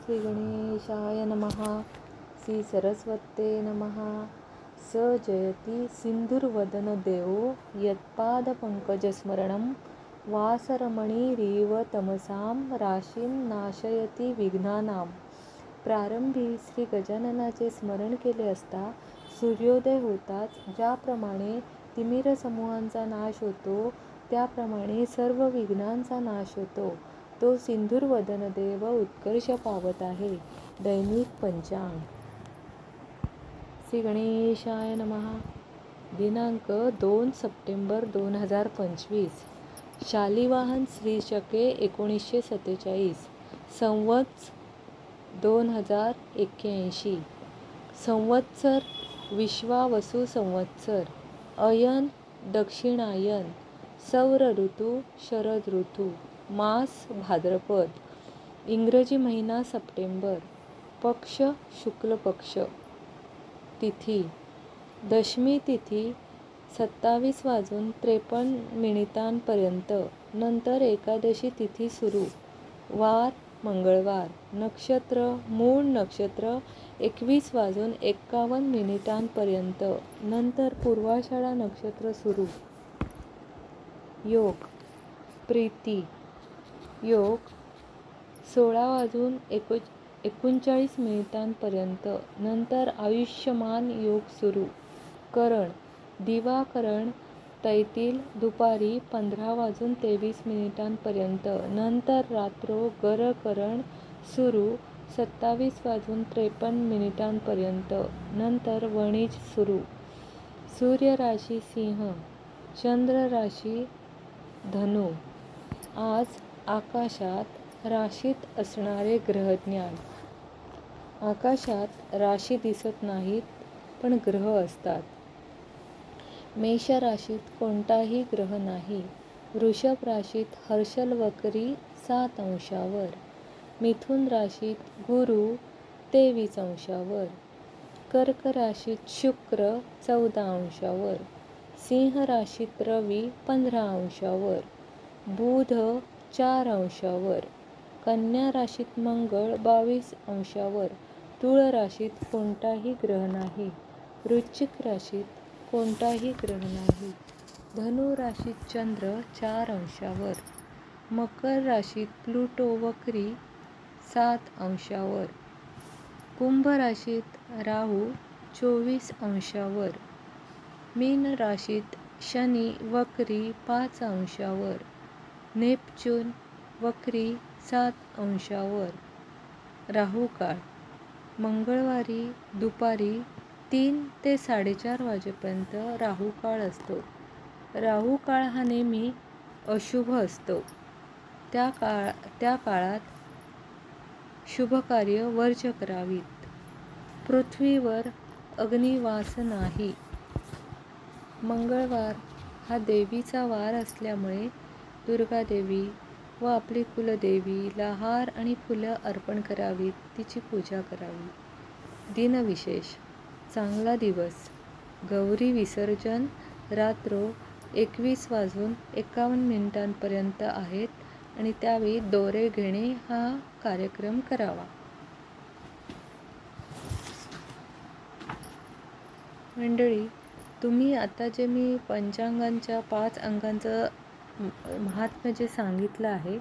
श्री गणेशाय नमः. श्री सरस्वते नमः. स जयति सिंधुर्वदन देवो यत्पादपङ्कजस्मरणं वासरमणिरीव तमसां राशीं नाशयति विघ्नानां. प्रारंभी श्री गजाननाचे स्मरण केले असता सूर्योदय होताच ज्याप्रमाणे तिमिर समूहांचा नाश होतो त्याप्रमाणे सर्व विघ्नांचा नाश होतो. तो सिंधुर्वदन देव उत्कर्ष पावत आहे. दैनिक पंचांग. श्री गणेशाय नमः. दिनांक 2 सप्टेंबर 2025. शालिवाहन श्री शके 1947. संवत्स 2081. संवत्सर विश्वावसु संवत्सर. अयन दक्षिणायन. सौर ऋतू शरद ऋतू. मास भाद्रपद. इंग्रजी महिना सप्टेंबर. पक्ष शुक्ल पक्ष. तिथी दशमी तिथी 27 वाजून 53 पर्यंत. नंतर एकादशी तिथी सुरू. वार मंगळवार. नक्षत्र मूळ नक्षत्र 21 वाजून 51 पर्यंत. नंतर पूर्वाषाढा नक्षत्र सुरू. योग प्रीती योग 16 वाजून 39 पर्यंत. नंतर आयुष्यमान योग सुरू. करण दिवाकरण तैतील दुपारी 15 वाजून 23 पर्यंत. नंतर रात्रो गरकरण सुरू 27 वाजून 53 पर्यंत. नंतर वणिज सुरू. सूर्य राशी सिंह. चंद्र राशी धनु. आज आकाशात राशीत असणारे ग्रहज्ञान. आकाशात राशी दिसत नाहीत पण ग्रह असतात. मेष राशीत कोणताही ग्रह नाही. वृषभ राशीत हर्षल वक्री 7 अंशावर. मिथुन राशीत गुरु 23 अंशावर. कर्क राशीत शुक्र 14 अंशावर. सिंह राशीत रवी 15 अंशावर. बुध 4 अंशावर. कन्या राशीत मंगळ 22 अंशावर. तुळ राशीत कोणताही ग्रह नाही. वृश्चिक राशीत कोणताही ग्रह नाही. धनु राशीत चंद्र 4 अंशावर. मकर राशीत प्लुटो वक्री 7 अंशावर. कुंभ राशीत राहू 24 अंशावर. मीन राशीत शनी वक्री 5 अंशावर. नेपच्यून वक्री 7 अंशावर. राहू काळ मंगळवारी दुपारी 3 ते 4:30 वाजेपर्यंत राहू काळ असतो. राहू काळ हा नेहमी अशुभ असतो. त्या काळात शुभकार्य वर्ज्य करावीत. पृथ्वीवर अग्निवास नाही. मंगळवार हा देवीचा वार असल्यामुळे दुर्गादेवी व आपली कुलदेवीला हार आणि फुलं अर्पण करावीत. तिची पूजा करावी. दिनविशेष चांगला दिवस गौरी विसर्जन रात्रो 21 वाजून 51 पर्यंत आहेत आणि त्यावेळी दोरे घेणे हा कार्यक्रम करावा. मंडळी, तुम्ही आता जे मी पंचांगांच्या 5 अंगांचं महात्म्य जे सांगितलं आहे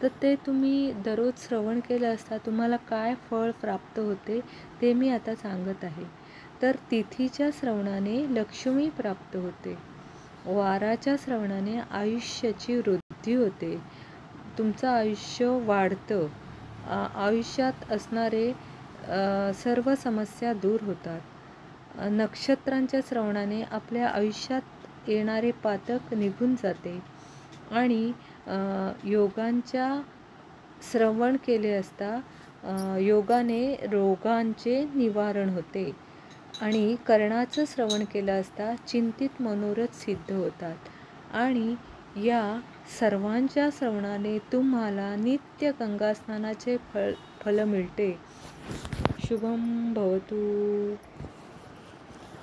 तर ते तुम्ही दररोज श्रवण केलं असता तुम्हाला काय फळ प्राप्त होते ते मी आता सांगत आहे. तर तिथीच्या श्रवणाने लक्ष्मी प्राप्त होते. वाराच्या श्रवणाने आयुष्याची वृद्धी होते. तुमचं आयुष्य वाढतं. आयुष्यात असणारे सर्व समस्या दूर होतात. नक्षत्रांच्या श्रवणाने आपल्या आयुष्यात येणारे पातक निघून जाते आणि योगांच्या श्रवण केले असता योगाने रोगांचे निवारण होते आणि कर्णाचं श्रवण केलं असता चिंतित मनोरथ सिद्ध होतात आणि या सर्वांच्या श्रवणाने तुम्हाला नित्य गंगा स्नानाचे फल मिळते. शुभम भवतु.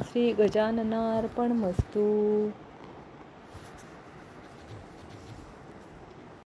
श्री गजाननार्पणमस्तु.